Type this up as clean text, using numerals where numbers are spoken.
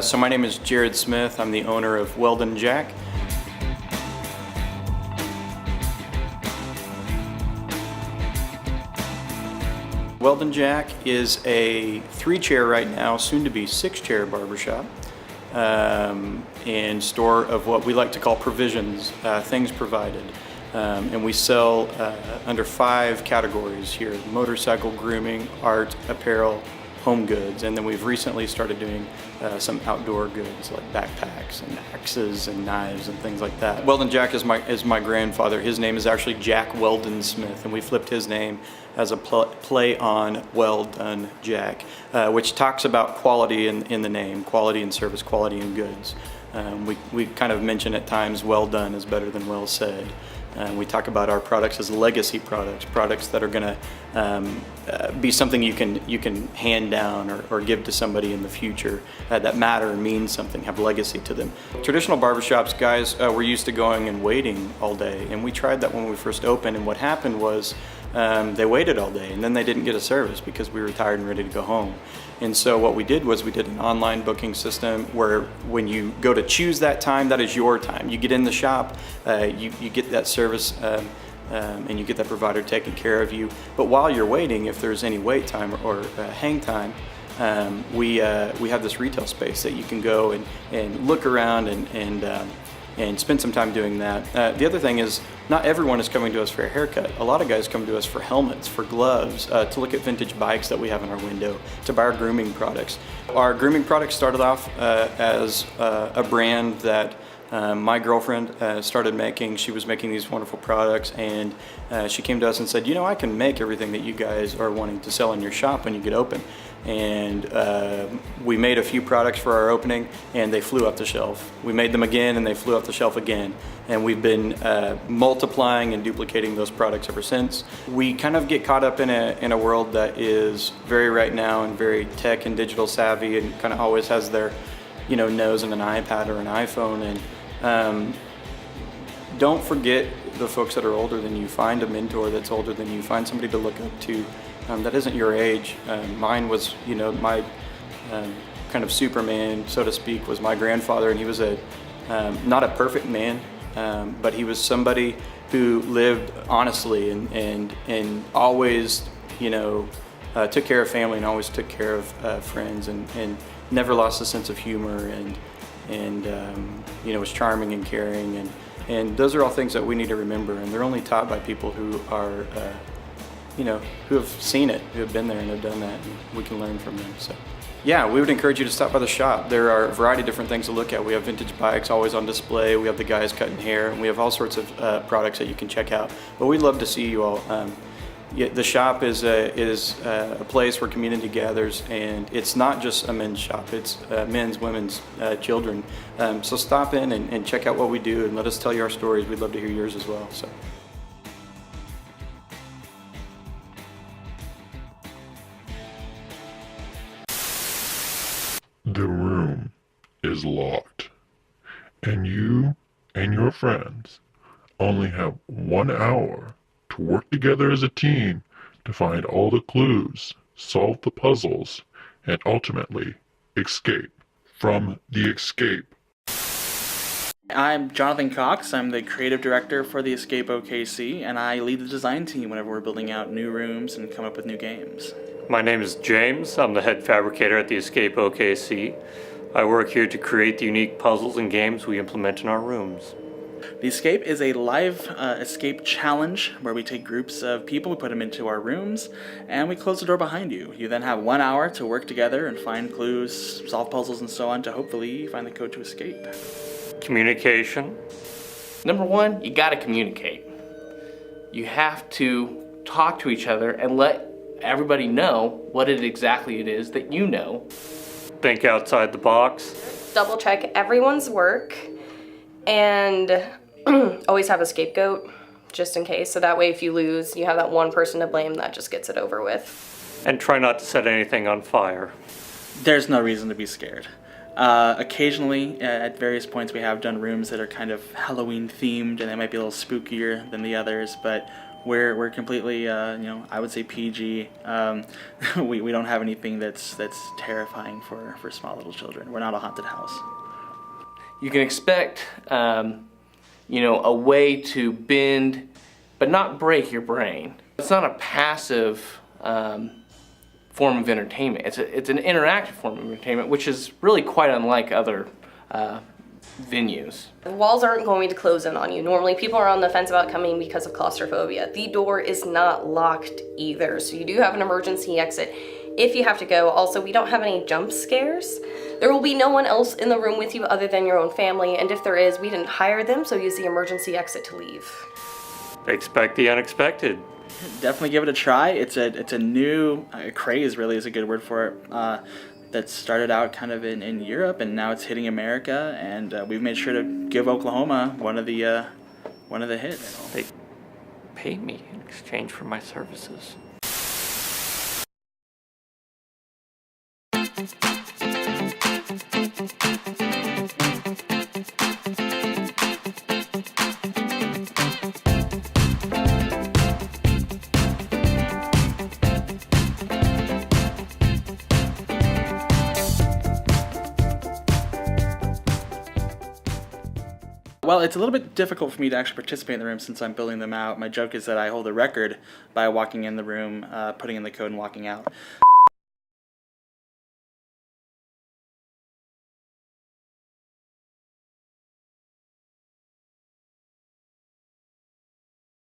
So my name is Jerrod Smith. I'm the owner of Welden Jack. Welden Jack is a 3-chair right now, soon to be 6-chair barbershop, and store of what we like to call provisions, things provided. And we sell under 5 categories here: motorcycle, grooming, art, apparel, home goods, and then we've recently started doing some outdoor goods like backpacks and axes and knives and things like that. Weldon Jack is my grandfather. His name is actually Jack Weldon Smith, and we flipped his name as a play on Weldon Jack, which talks about quality in the name, quality in service, quality in goods. We kind of mention at times well done is better than well said. We talk about our products as legacy products, products that are going to be something you can hand down or give to somebody in the future that matter and mean something, have legacy to them. Traditional barbershops, guys, were used to going and waiting all day, and we tried that when we first opened, and what happened was they waited all day, and then they didn't get a service because we were tired and ready to go home. And so what we did was we did an online booking system where when you go to choose that time, that is your time. You get in the shop, you get that service, and you get that provider taking care of you. But while you're waiting, if there's any wait time or hang time, we have this retail space that you can go and look around and spend some time doing that. The other thing is, not everyone is coming to us for a haircut. A lot of guys come to us for helmets, for gloves, to look at vintage bikes that we have in our window, to buy our grooming products. Our grooming products started off as a brand that my girlfriend started making. She was making these wonderful products, and she came to us and said, you know, I can make everything that you guys are wanting to sell in your shop when you get open. And we made a few products for our opening, and they flew off the shelf. We made them again, and they flew off the shelf again. And we've been multiplying and duplicating those products ever since. We kind of get caught up in a world that is very right now and very tech and digital savvy, and kind of always has their nose in an iPad or an iPhone. And don't forget the folks that are older than you. Find a mentor that's older than you. Find somebody to look up to that isn't your age. Mine was, my kind of Superman, so to speak, was my grandfather, and he was not a perfect man, but he was somebody who lived honestly and always, took care of family and always took care of friends and never lost a sense of humor and was charming and caring, and those are all things that we need to remember, and they're only taught by people who are who have seen it, who have been there and have done that, and we can learn from them. So yeah, we would encourage you to stop by the shop. There are a variety of different things to look at. We have vintage bikes always on display. We have the guys cutting hair, and we have all sorts of products that you can check out. But we'd love to see you all. The shop is a place where community gathers, and it's not just a men's shop. It's men's, women's, children. So stop in and check out what we do, and let us tell you our stories. We'd love to hear yours as well. So. The room is locked, and you and your friends only have 1 hour to work together as a team to find all the clues, solve the puzzles, and ultimately escape from the escape. I'm Jonathan Cox. I'm the creative director for the Escape OKC, and I lead the design team whenever we're building out new rooms and come up with new games. My name is James. I'm the head fabricator at the Escape OKC. I work here to create the unique puzzles and games we implement in our rooms. The Escape is a live escape challenge where we take groups of people, we put them into our rooms, and we close the door behind you. You then have 1 hour to work together and find clues, solve puzzles, and so on to hopefully find the code to escape. Communication. Number one, you gotta communicate. You have to talk to each other and let everybody know what exactly it is that you know. Think outside the box. Double check everyone's work and always have a scapegoat just in case. So that way if you lose, you have that one person to blame that just gets it over with. And try not to set anything on fire. There's no reason to be scared. Occasionally, at various points, we have done rooms that are kind of Halloween themed, and they might be a little spookier than the others, but we're completely, I would say PG. We don't have anything that's terrifying for small little children. We're not a haunted house. You can expect, a way to bend, but not break your brain. It's not a passive form of entertainment. It's an interactive form of entertainment, which is really quite unlike other venues. The walls aren't going to close in on you. Normally people are on the fence about coming because of claustrophobia. The door is not locked either, so you do have an emergency exit if you have to go. Also, we don't have any jump scares. There will be no one else in the room with you other than your own family, and if there is, we didn't hire them, so use the emergency exit to leave. Expect the unexpected. Definitely give it a try. It's a new craze, really is a good word for it, that started out kind of in Europe, and now it's hitting America, and we've made sure to give Oklahoma one of the hits. They pay me in exchange for my services. Well, it's a little bit difficult for me to actually participate in the room since I'm building them out. My joke is that I hold a record by walking in the room, putting in the code, and walking out.